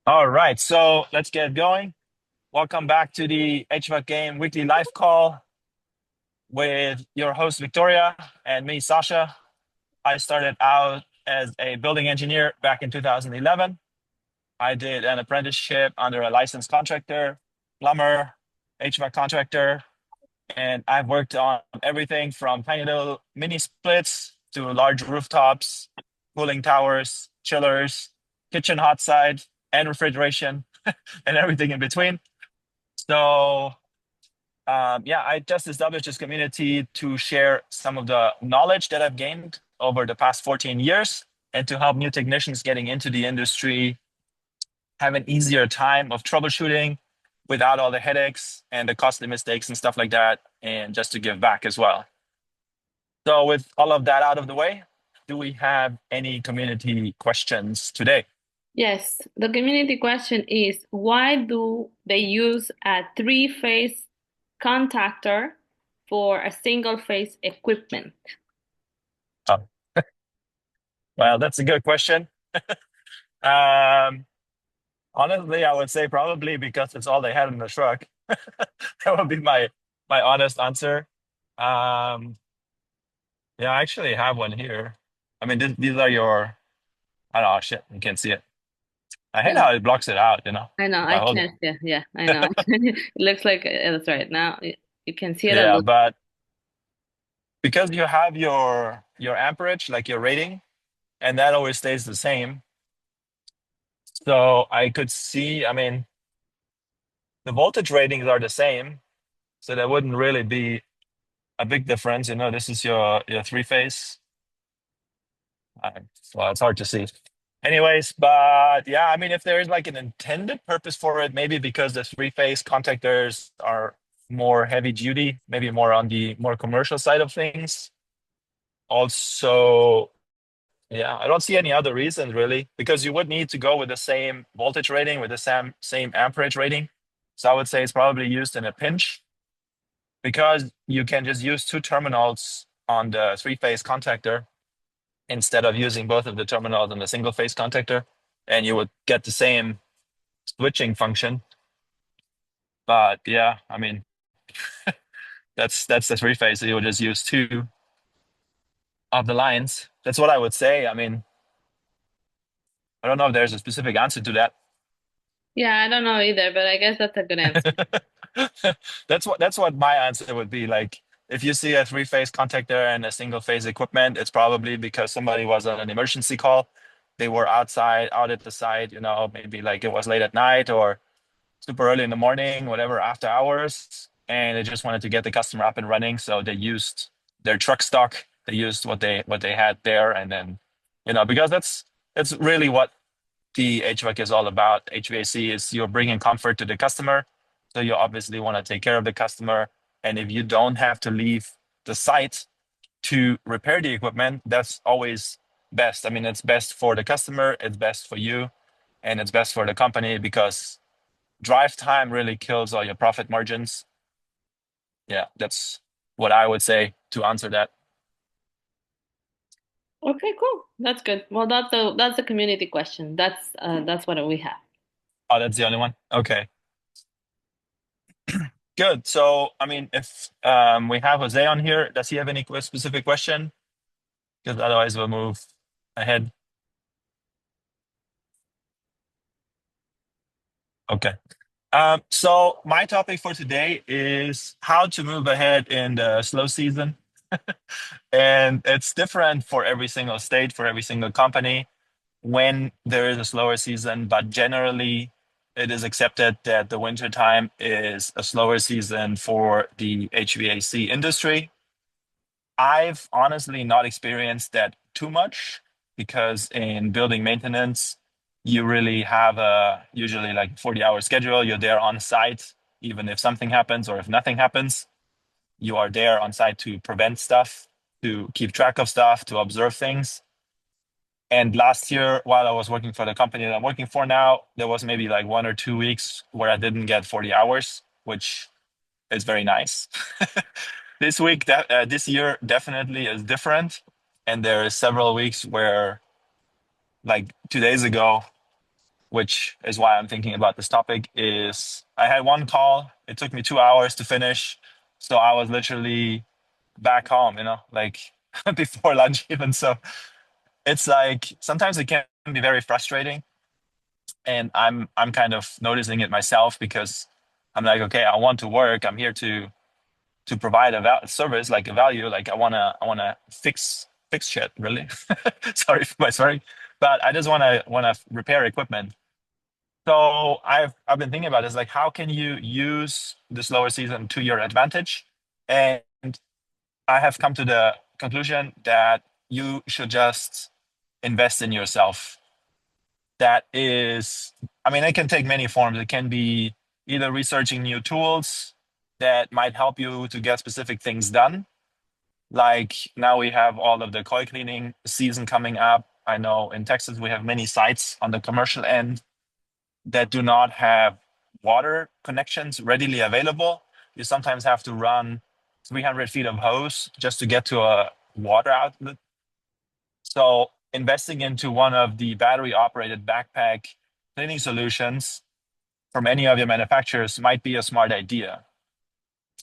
All right, so let's get going. Welcome back to the HVAC Game Weekly Live Call with your host Victoria and me, Sasha. I started out as a building engineer back in 2011. I did an apprenticeship under a licensed contractor, plumber, HVAC contractor, and I've worked on everything from tiny little mini splits to large rooftops, cooling towers, chillers, kitchen hot side, and refrigeration, and everything in between. So, yeah, I just established this community to share some of the knowledge that I've gained over the past 14 years and to help new technicians getting into the industry have an easier time of troubleshooting without all the headaches and the costly mistakes and stuff like that, and just to give back as well. So, with all of that out of the way, do we have any community questions today? Yes, the community question is why do they use a three-phase contactor for a single-phase equipment? Oh, well, that's a good question. Um, Honestly, I would say probably because it's all they had in the truck. That would be my honest answer. Um, yeah, I actually have one here. I mean, these are your. I don't know. Shit, you can't see it. I hate Yeah, how it blocks it out. I know. If I I hold it. can't. Yeah, I know. It looks like it's right now. You can see it a Yeah, little. but because you have your amperage, like your rating, and that always stays the same. So I could see. I mean, the voltage ratings are the same, so there wouldn't really be a big difference. This is your three phase. Well, it's hard to see. Anyways, but yeah, I mean, if there is like an intended purpose for it, maybe because the three phase contactors are more heavy duty, maybe more on the more commercial side of things. Also, yeah, I don't see any other reasons really, because you would need to go with the same voltage rating, with the same amperage rating. So I would say it's probably used in a pinch because you can just use two terminals on the three phase contactor instead of using both of the terminals in the single phase contactor, and you would get the same switching function. But yeah, I mean, that's the three phase. So you would just use two of the lines. That's what I would say. I mean, I don't know if there's a specific answer to that. Yeah, I don't know either, but I guess that's a good answer. That's what my answer would be. Like, if you see a three phase contactor and a single phase equipment, it's probably because somebody was on an emergency call. They were outside, out at the site, maybe like it was late at night or super early in the morning, whatever, after hours, and they just wanted to get the customer up and running. So they used their truck stock. They used what they had there, and then, because that's really what the HVAC is all about. HVAC is you're bringing comfort to the customer, so you obviously want to take care of the customer. And if you don't have to leave the site to repair the equipment, that's always best. I mean, it's best for the customer, it's best for you, and it's best for the company because drive time really kills all your profit margins. Yeah, that's what I would say to answer that. Okay, cool. That's good. Well, that's a community question. That's what we have. Oh, that's the only one. Okay, good. So, I mean, if we have Jose on here, does he have any specific question? Because otherwise, we'll move ahead. Okay. So my topic for today is how to move ahead in the slow season. And it's different for every single state, for every single company when there is a slower season, but generally it is accepted that the winter time is a slower season for the HVAC industry. I've honestly not experienced that too much because in building maintenance, you really have a usually like 40-hour schedule. You're there on site, even if something happens or if nothing happens, you are there on site to prevent stuff, to keep track of stuff, to observe things. And last year, while I was working for the company that I'm working for now, there was maybe like 1 or 2 weeks where I didn't get 40 hours, which is very nice. This year definitely is different. And there are several weeks where, like 2 days ago, which is why I'm thinking about this topic, is I had one call. It took me 2 hours to finish. So I was literally back home, like before lunch even. So it's like sometimes it can be very frustrating. And I'm kind of noticing it myself because I'm like, okay, I want to work. I'm here to provide a service, like a value. Like I wanna fix shit, really. Sorry for my swearing, but I just wanna repair equipment. So I've been thinking about this, like how can you use the slower season to your advantage? And I have come to the conclusion that you should just invest in yourself. That is, I mean, it can take many forms. It can be either researching new tools that might help you to get specific things done. Like now we have all of the coil cleaning season coming up. I know in Texas we have many sites on the commercial end that do not have water connections readily available. You sometimes have to run 300 feet of hose just to get to a water outlet. So investing into one of the battery operated backpack cleaning solutions from any of your manufacturers might be a smart idea.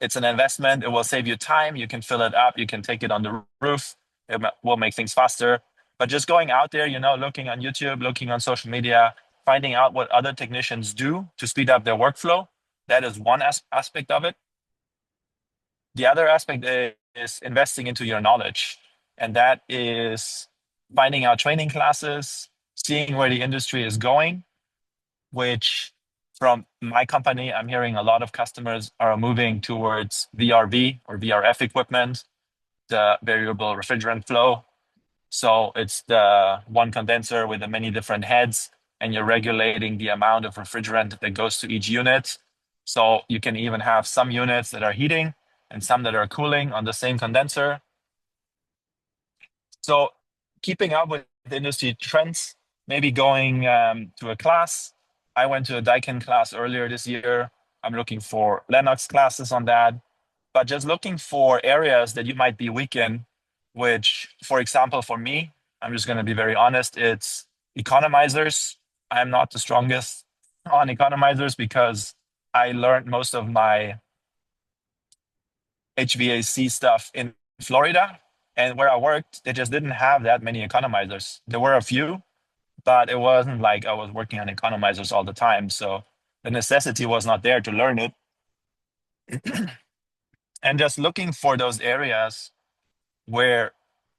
It's an investment. It will save you time. You can fill it up. You can take it on the roof. It will make things faster. But just going out there, looking on YouTube, looking on social media, finding out what other technicians do to speed up their workflow, that is one aspect of it. The other aspect is investing into your knowledge. And that is finding out training classes, seeing where the industry is going, which from my company, I'm hearing a lot of customers are moving towards VRV or VRF equipment, the variable refrigerant flow. So it's the one condenser with the many different heads, and you're regulating the amount of refrigerant that goes to each unit. So you can even have some units that are heating and some that are cooling on the same condenser. So keeping up with the industry trends, maybe going to a class. I went to a Daikin class earlier this year. I'm looking for Lennox classes on that, but just looking for areas that you might be weak in, which, for example, for me, I'm just going to be very honest, it's economizers. I'm not the strongest on economizers because I learned most of my HVAC stuff in Florida. And where I worked, they just didn't have that many economizers. There were a few, but it wasn't like I was working on economizers all the time. So the necessity was not there to learn it. And just looking for those areas where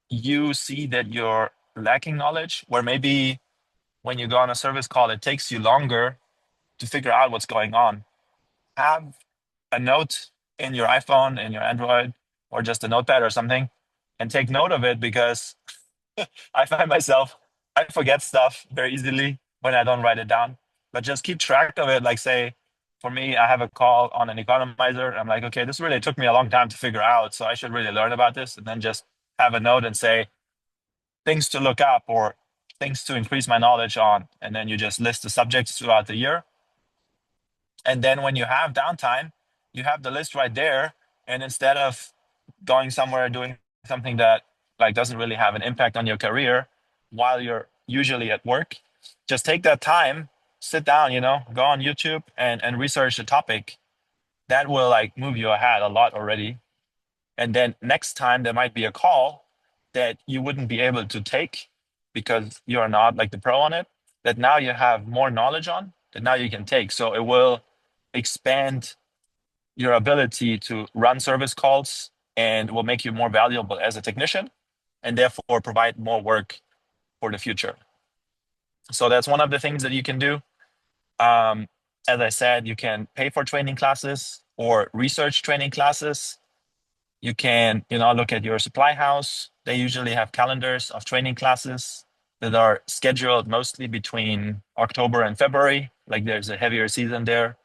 you see that you're lacking knowledge, where maybe when you go on a service call, it takes you longer to figure out what's going on. Have a note in your iPhone, in your Android, or just a notepad or something, and take note of it because I find myself, I forget stuff very easily when I don't write it down. But just keep track of it. Like, say, for me, I have a call on an economizer. I'm like, okay, this really took me a long time to figure out. So I should really learn about this. And then just have a note and say things to look up or things to increase my knowledge on. And then you just list the subjects throughout the year. And then when you have downtime, you have the list right there. And instead of going somewhere doing something that like doesn't really have an impact on your career while you're usually at work, just take that time, sit down, go on YouTube and research the topic. That will like move you ahead a lot already. And then next time there might be a call that you wouldn't be able to take because you're not like the pro on it, that now you have more knowledge on, that now you can take. So it will expand your ability to run service calls and will make you more valuable as a technician and therefore provide more work for the future. So that's one of the things that you can do. As I said, you can pay for training classes or research training classes. You can, look at your supply house. They usually have calendars of training classes that are scheduled mostly between October and February. Like there's a heavier season there.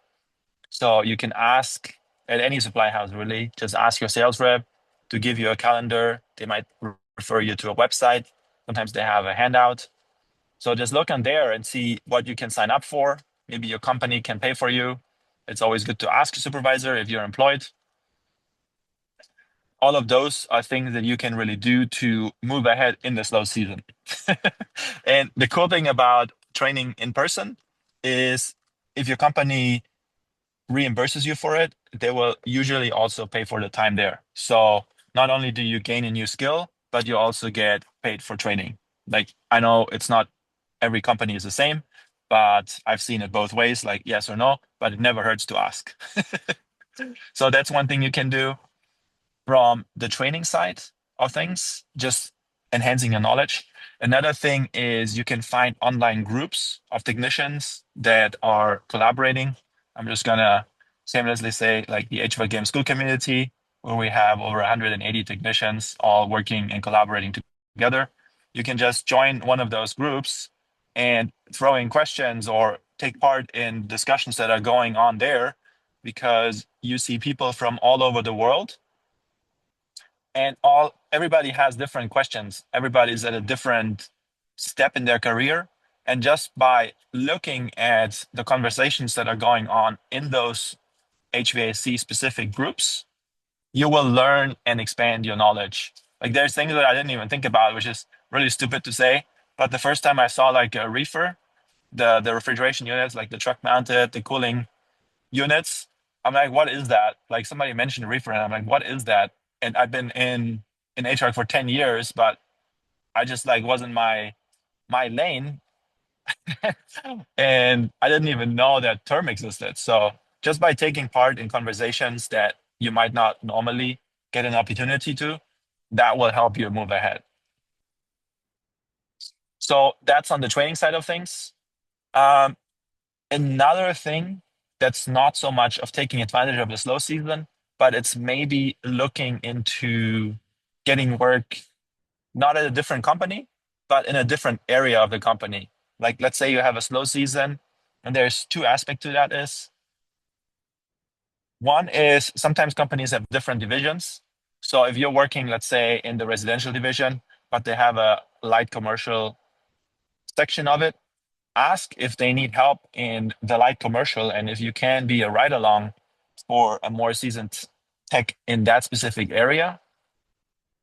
So you can ask at any supply house, really, just ask your sales rep to give you a calendar. They might refer you to a website. Sometimes they have a handout. So just look on there and see what you can sign up for. Maybe your company can pay for you. It's always good to ask a supervisor if you're employed. All of those are things that you can really do to move ahead in the slow season. And the cool thing about training in person is if your company reimburses you for it, they will usually also pay for the time there. So not only do you gain a new skill, but you also get paid for training. Like I know it's not every company is the same, but I've seen it both ways, like yes or no, but it never hurts to ask. So that's one thing you can do from the training side of things, just enhancing your knowledge. Another thing is you can find online groups of technicians that are collaborating. I'm just gonna shamelessly say like the HVAC Game Skool Community, where we have over 180 technicians all working and collaborating together. You can just join one of those groups and throw in questions or take part in discussions that are going on there, because you see people from all over the world, and everybody has different questions. Everybody's at a different step in their career, and just by looking at the conversations that are going on in those HVAC specific groups, you will learn and expand your knowledge. Like there's things that I didn't even think about, which is really stupid to say, but the first time I saw like a reefer, the refrigeration units, like the truck mounted, the cooling units, I'm like, what is that? Like somebody mentioned reefer, and I'm like, what is that? And I've been in HVAC for 10 years, but I just like wasn't my lane. And I didn't even know that term existed. So just by taking part in conversations that you might not normally get an opportunity to, that will help you move ahead. So that's on the training side of things. Um, Another thing that's not so much of taking advantage of the slow season, but it's maybe looking into getting work not at a different company, but in a different area of the company. Like let's say you have a slow season, and there's two aspects to that is, one is sometimes companies have different divisions. So if you're working, let's say in the residential division, but they have a light commercial section of it, ask if they need help in the light commercial, and if you can be a ride along for a more seasoned tech in that specific area,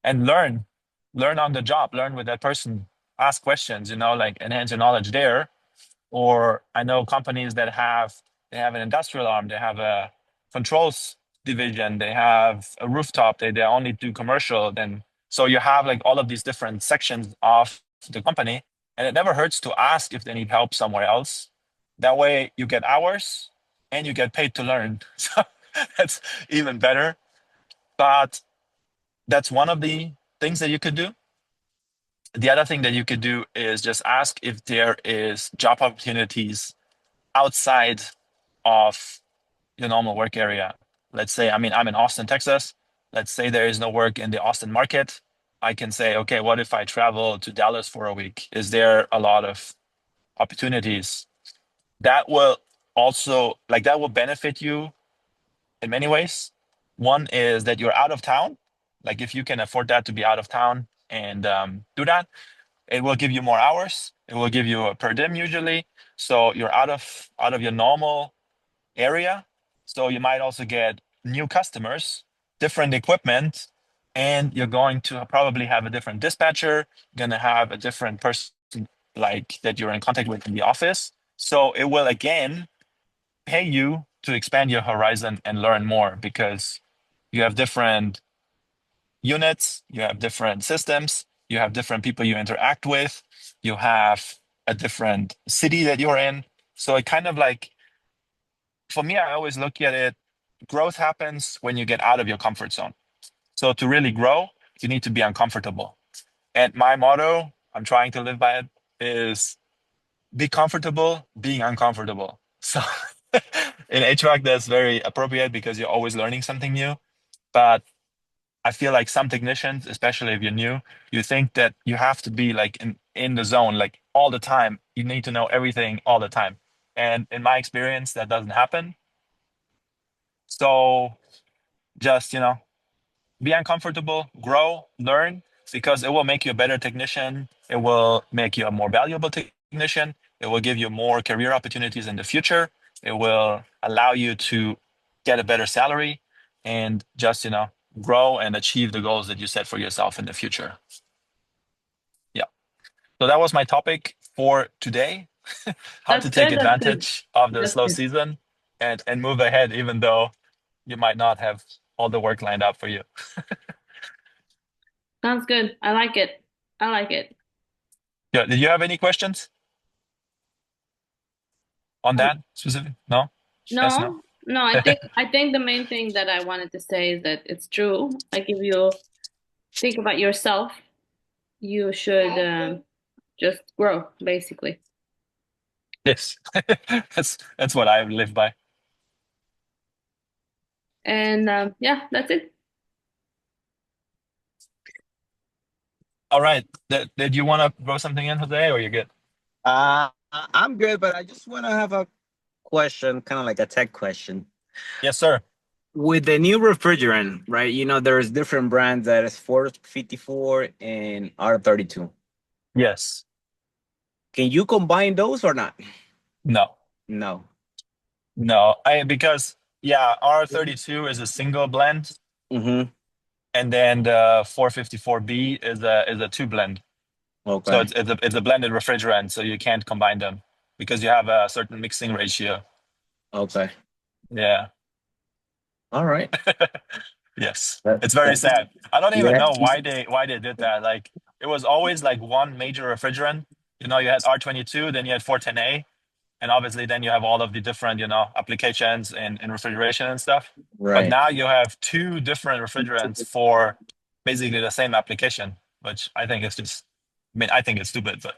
and learn on the job, learn with that person, ask questions, like enhance your knowledge there. Or I know companies that they have an industrial arm, they have a controls division, they have a rooftop, they only do commercial. Then so you have like all of these different sections of the company, and it never hurts to ask if they need help somewhere else. That way you get hours and you get paid to learn. So that's even better. But that's one of the things that you could do. The other thing that you could do is just ask if there is job opportunities outside of your normal work area. Let's say, I mean, I'm in Austin, Texas. Let's say there is no work in the Austin market. I can say, okay, what if I travel to Dallas for a week? Is there a lot of opportunities? That will also, like, that will benefit you in many ways. One is that you're out of town. Like, if you can afford that to be out of town and do that, it will give you more hours. It will give you a per diem usually. So you're out of your normal area. So you might also get new customers, different equipment, and you're going to probably have a different dispatcher, going to have a different person like that you're in contact with in the office. So it will again pay you to expand your horizon and learn more, because you have different units, you have different systems, you have different people you interact with, you have a different city that you're in. So it kind of like, for me, I always look at it, growth happens when you get out of your comfort zone. So to really grow, you need to be uncomfortable. And my motto, I'm trying to live by it, is be comfortable being uncomfortable. So in HVAC, that's very appropriate because you're always learning something new. But I feel like some technicians, especially if you're new, you think that you have to be like in the zone, like all the time. You need to know everything all the time. And in my experience, that doesn't happen. So just, be uncomfortable, grow, learn, because it will make you a better technician. It will make you a more valuable technician. It will give you more career opportunities in the future. It will allow you to get a better salary and just, grow and achieve the goals that you set for yourself in the future. Yeah. So that was my topic for today. how to That's take good. That's good. advantage of the That's slow good. season and move ahead, even though you might not have all the work lined up for you. Sounds good. I like it. I like it. Yeah. Did you have any questions on Um, that specific? No? Yes, no? no, no, I think the main thing that I wanted to say is that it's true. Like if you think about yourself, you should just grow, basically. Yes. That's what I live by. And yeah, that's it. All right. Did you want to throw something in today or you good? I'm good, but I just want to have a question, kind of like a tech question. Yes, sir. With the new refrigerant, right? There's different brands that is 454 and R32. Yes. Can you combine those or not? No. No. No. Because yeah, R32 is a single blend, Mm-hmm. and then the 454b is a two blend. So Okay. it's a blended refrigerant, so you can't combine them because you have a certain mixing ratio. Okay. Yeah. All right. Yes. That, It's very that, sad. I don't even yeah. know why they did that. Like it was always like one major refrigerant. You had R22, then you had 410A, and obviously then you have all of the different, applications in refrigeration and stuff. But Right. now you have two different refrigerants for basically the same application, which I think is just, I mean, I think it's stupid, but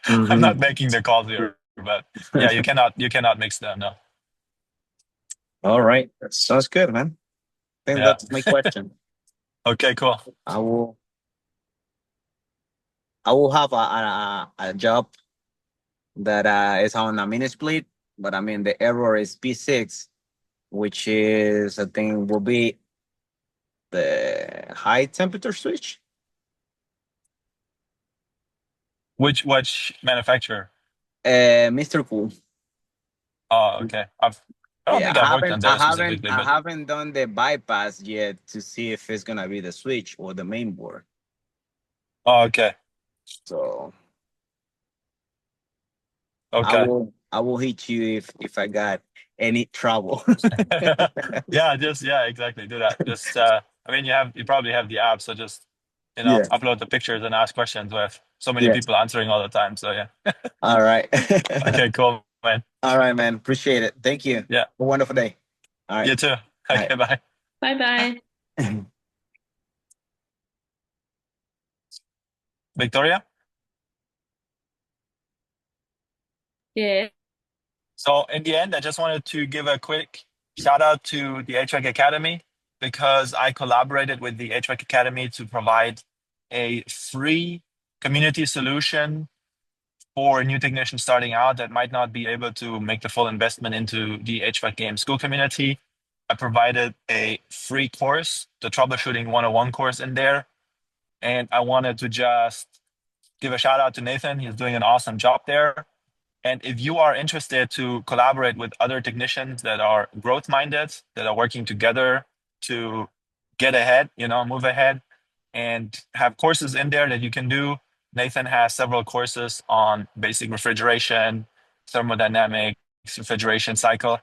I'm not Mm-hmm. making the calls here. But yeah, you cannot mix them. No. All right. That sounds good, man. I think Yeah. that's my question. Okay, cool. I will. I will have a job that is on a mini split, but I mean the error is P6, which is I think will be the high temperature switch. Which manufacturer? Mr. Cool. Oh, okay. I don't Yeah, think I've worked on those specifically, I but haven't done the bypass yet to see if it's gonna be the switch or the main board. oh, okay. So Okay. I will hit you if I got any trouble. Yeah, exactly. Do that. Just I mean you probably have the app, so just Yeah. upload the pictures and ask questions with so many Yeah. people answering all the time. So yeah. All right. Okay, cool, man. All right, man. Appreciate it. Thank you. Have Yeah. a wonderful day. All right. You too. All Okay, bye. Bye bye. right. Victoria? Yeah. So in the end, I just wanted to give a quick shout out to the HVAC Academy because I collaborated with the HVAC Academy to provide a free community solution for new technicians starting out that might not be able to make the full investment into the HVAC Game Skool Community. I provided a free course, the Troubleshooting 101 course in there. And I wanted to just give a shout out to Nathan. He's doing an awesome job there. And if you are interested to collaborate with other technicians that are growth minded, that are working together to get ahead, move ahead and have courses in there that you can do. Nathan has several courses on basic refrigeration, thermodynamics, refrigeration cycle.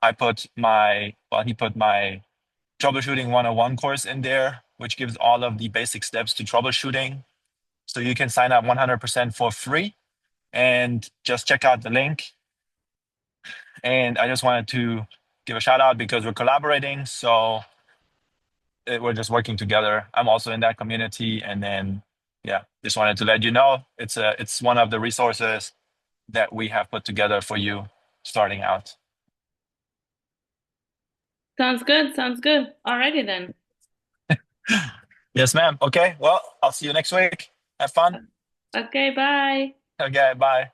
He put my troubleshooting 101 course in there, which gives all of the basic steps to troubleshooting. So you can sign up 100% for free and just check out the link. And I just wanted to give a shout out because we're collaborating. So we're just working together. I'm also in that community. And then, yeah, just wanted to let you know it's one of the resources that we have put together for you starting out. Sounds good. Sounds good. Alrighty then. Yes, ma'am. Okay. Well, I'll see you next week. Have fun. Okay, bye. Okay. Bye.